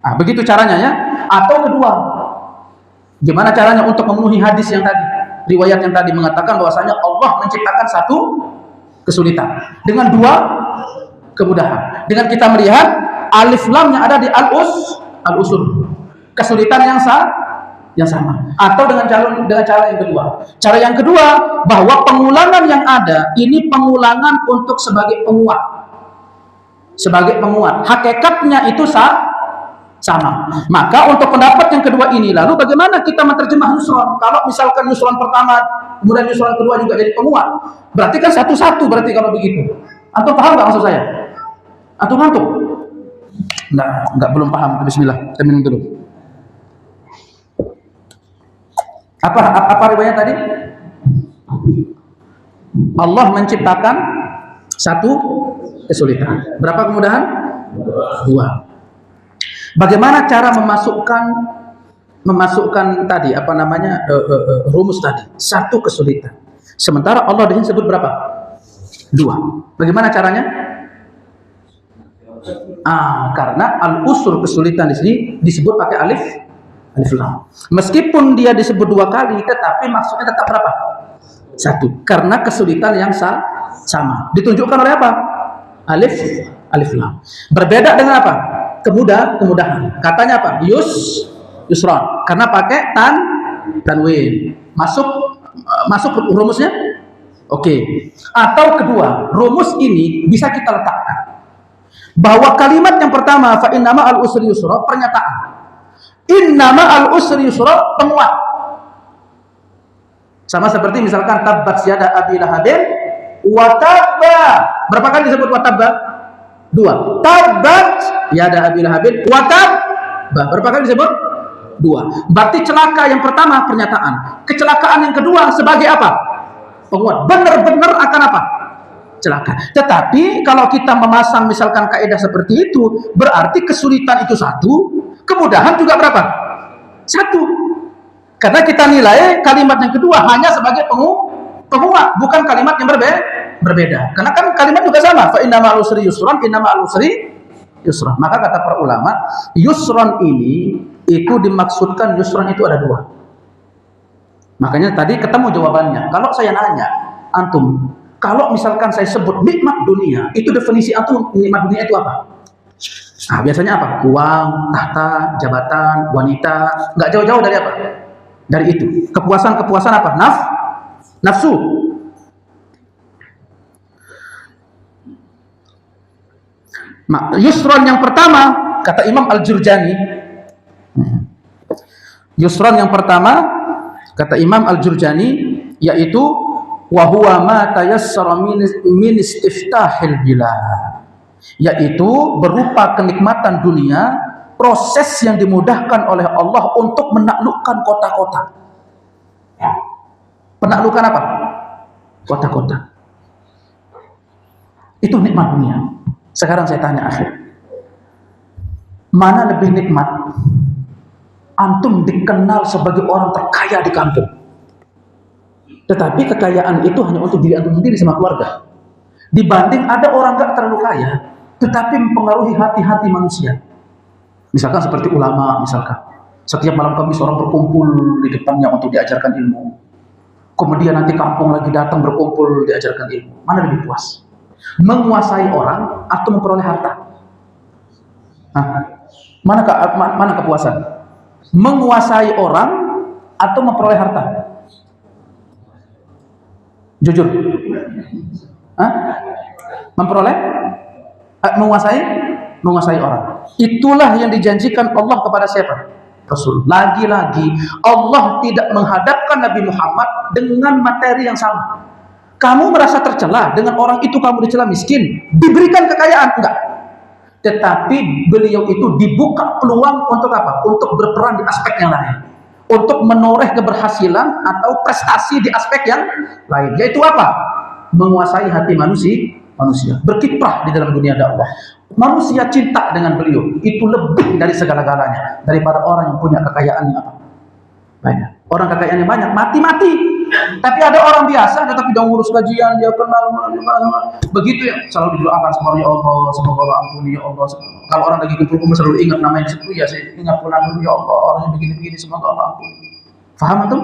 Speaker 1: Nah, begitu caranya ya. Atau kedua, gimana caranya untuk memenuhi hadis yang tadi? Riwayat yang tadi mengatakan bahwasanya Allah menciptakan satu kesulitan dengan dua kemudahan. Dengan kita melihat alif lam yang ada di al-usul, kesulitan yang sama. Atau dengan cara yang kedua. Cara yang kedua, bahwa pengulangan yang ada ini pengulangan untuk sebagai penguat. Sebagai penguat. Hakikatnya itu sama. Maka untuk pendapat yang kedua ini, lalu bagaimana kita menerjemah yusron? Kalau misalkan yusron pertama, kemudian yusron kedua juga jadi penguat, berarti kan satu-satu berarti kalau begitu. Antum paham nggak maksud saya? Antum ngantuk? Enggak, belum paham. Bismillah, kita minum dulu. Apa riwayat tadi? Allah menciptakan satu kesulitan. Berapa kemudahan? Dua. Bagaimana cara memasukkan tadi apa namanya rumus tadi? Satu kesulitan. Sementara Allah di sini sebut berapa? Dua. Bagaimana caranya? Karena al-usul kesulitan di sini disebut pakai alif lam. Meskipun dia disebut dua kali, tetapi maksudnya tetap berapa? Satu. Karena kesulitan yang sama. Ditunjukkan oleh apa? Alif lam. Berbeda dengan apa? Kemudahan. Katanya apa? Yusron. Karena pakai tanwin. Masuk rumusnya? Oke. Atau kedua, rumus ini bisa kita letakkan bahwa kalimat yang pertama fa innama al-usri yusra pernyataan. Innama al-usri yusra penguat. Sama seperti misalkan tabbat yada abi lahabin wa tabba. Berapa kali disebut wa tabba? Dua. Tabbat yada abi lahabin wa tabba. Berapa kali disebut? Dua. Berarti celaka yang pertama pernyataan. Kecelakaan yang kedua sebagai apa? Penguat. Benar-benar akan apa? Celaka. Tetapi kalau kita memasang misalkan kaidah seperti itu, berarti kesulitan itu satu, kemudahan juga berapa? Satu. Karena kita nilai kalimat yang kedua hanya sebagai penguat, bukan kalimat yang berbeda. Karena kan kalimat juga sama. Fa inna ma'al usri yusran, inna ma'al usri yusran. Maka kata para ulama, yusran ini itu dimaksudkan yusran itu ada dua. Makanya tadi ketemu jawabannya. Kalau saya nanya, antum, kalau misalkan saya sebut nikmat dunia, itu definisi antum nikmat dunia itu apa? Nah, biasanya apa? Uang, tahta, jabatan, wanita, nggak jauh-jauh dari apa? Dari itu. Kepuasan apa? Nafsu. Yusron yang pertama, kata Imam Al-Jurjani. Yusron yang pertama, kata Imam Al-Jurjani, yaitu wa huwa ma tayassara min istiftahil bilad, yaitu berupa kenikmatan dunia, proses yang dimudahkan oleh Allah untuk menaklukkan kota-kota. Penaklukan apa? Kota-kota. Itu nikmat dunia. Sekarang saya tanya akhir, mana lebih nikmat? Antum dikenal sebagai orang terkaya di kampung, tetapi kekayaan itu hanya untuk diri antum sendiri sama keluarga, dibanding ada orang gak terlalu kaya tetapi mempengaruhi hati-hati manusia. Misalkan seperti ulama, misalkan setiap malam Kamis orang berkumpul di depannya untuk diajarkan ilmu, kemudian nanti kampung lagi datang berkumpul diajarkan ilmu. Mana lebih puas? Menguasai orang atau memperoleh harta? Mana kepuasan? Menguasai orang atau memperoleh harta? Jujur. Memperoleh? Menguasai orang. Itulah yang dijanjikan Allah kepada siapa? Rasul. Lagi-lagi Allah tidak menghadapkan Nabi Muhammad dengan materi yang sama. Kamu merasa tercela dengan orang itu, kamu dicela miskin, diberikan kekayaan, enggak. Tetapi beliau itu dibuka peluang untuk apa? Untuk berperan di aspek yang lain, untuk menoreh keberhasilan atau prestasi di aspek yang lain, yaitu apa? Menguasai hati manusia, berkiprah di dalam dunia dakwah. Manusia cinta dengan beliau, itu lebih dari segala-galanya daripada orang yang punya kekayaan yang apa? Banyak. Orang kekayaannya banyak, mati-mati. Tapi ada orang biasa, tetapi dia ngurus kajian, dia kenal, begitu ya, selalu didoakan sama ya Allah, semoga Allah ampuni ya Allah. Kalau orang lagi kumpul-kumpul selalu ingat namanya di situ, ya saya ingat pulang dulu ya Allah, orangnya begini-begini, semoga Allah ampuni. Faham antum?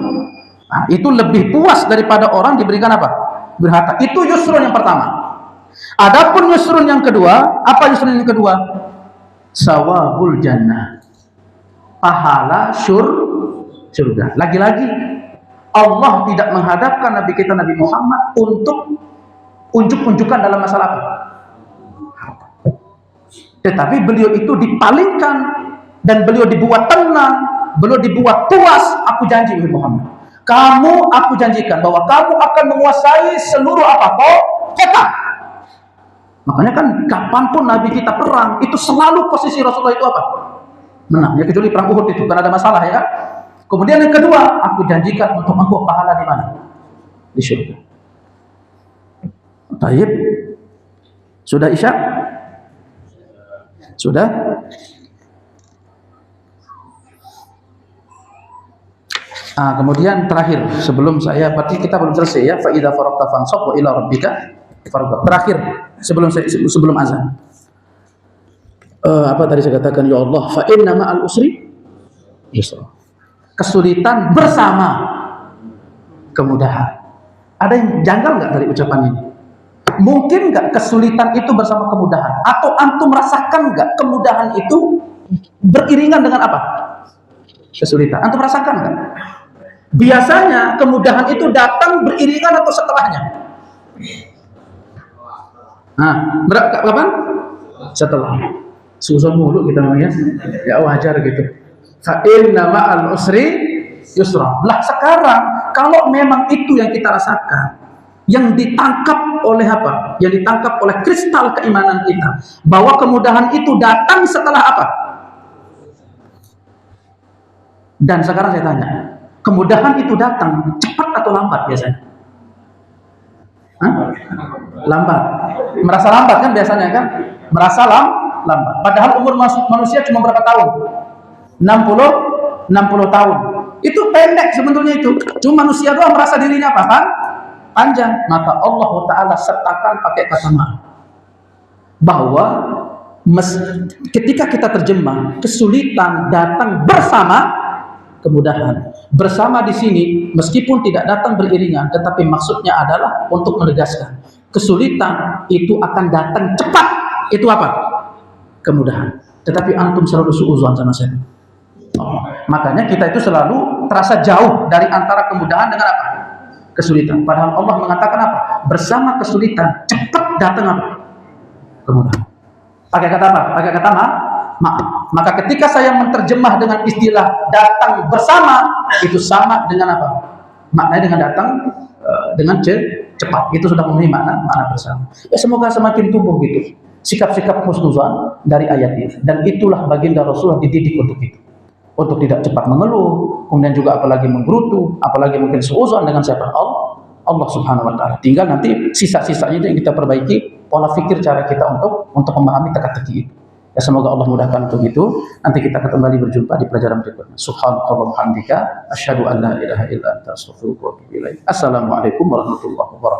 Speaker 1: Nah, itu lebih puas daripada orang diberikan apa? Berharta. Itu yusrun yang pertama. Adapun yusrun yang kedua, apa yusrun yang kedua? Sawabul jannah. Pahala surga. Lagi-lagi Allah tidak menghadapkan Nabi kita Nabi Muhammad untuk unjuk-unjukkan dalam masalah apa? Tetapi beliau itu dipalingkan dan beliau dibuat tenang, beliau dibuat puas. Aku janji wahai Muhammad, kamu aku janjikan bahwa kamu akan menguasai seluruh apa? Kota. Makanya kan kapanpun Nabi kita perang, itu selalu posisi Rasulullah itu apa? Menang. Ya kecuali perang Uhud itu kan ada masalah ya kan? Kemudian yang kedua, aku janjikan untuk engkau pahala di mana? Di surga. Baik. Sudah Isya? Sudah? Kemudian terakhir, sebelum saya, berarti kita belum selesai ya. Fa idza faragta fansab wa ila rabbika farghab. Terakhir, sebelum azan. Apa tadi saya katakan, ya Allah, fa inna ma'al usri yusra. Kesulitan bersama kemudahan. Ada yang janggal nggak dari ucapan ini? Mungkin nggak kesulitan itu bersama kemudahan? Atau antum merasakan nggak kemudahan itu beriringan dengan apa? Kesulitan. Antum merasakan nggak? Biasanya kemudahan itu datang beriringan atau setelahnya? Nah, kapan? Setelah. Susah mulu kita namanya. Ya wajar gitu. Fa'inna ma'al usri yusra. Lah sekarang kalau memang itu yang kita rasakan, yang ditangkap oleh apa? Yang ditangkap oleh kristal keimanan kita, bahwa kemudahan itu datang setelah apa? Dan sekarang saya tanya, kemudahan itu datang cepat atau lambat biasanya? Lambat. Merasa lambat kan biasanya kan? Merasa lambat. Padahal umur manusia cuma berapa tahun? 60 tahun. Itu pendek sebetulnya itu. Cuma manusia doang merasa dirinya apa? Panjang. Maka Allah Ta'ala sertakan pakai kata ma. Bahwa ketika kita terjemah, kesulitan datang bersama kemudahan. Bersama di sini meskipun tidak datang beriringan, tetapi maksudnya adalah untuk menegaskan kesulitan itu akan datang cepat. Itu apa? Kemudahan. Tetapi antum selalu suudzon sama saya. Makanya kita itu selalu terasa jauh dari antara kemudahan dengan apa? Kesulitan. Padahal Allah mengatakan apa? Bersama kesulitan cepat datang apa? Kemudahan. Pakai kata apa? Pakai kata maaf. Maka ketika saya menerjemah dengan istilah datang bersama, itu sama dengan apa? Maknanya dengan datang dengan cepat. Itu sudah memenuhi makna bersama. Ya semoga semakin tumbuh gitu sikap-sikap husnuzan dari ayat ini. Dan itulah baginda Rasulullah dididik untuk itu. Untuk tidak cepat mengeluh, kemudian juga apalagi menggerutu, apalagi mungkin suudzon dengan siapa? Allah Subhanahu wa Ta'ala. Tinggal nanti sisa-sisanya itu yang kita perbaiki, pola pikir cara kita untuk memahami teka-teki itu. Ya semoga Allah mudahkan untuk itu. Nanti kita kembali berjumpa di pelajaran berikutnya. Subhanallah hamdika, asyhadu an la ilaha illa anta astaghfiruka wa atubu ilaik. Assalamualaikum warahmatullahi wabarakatuh.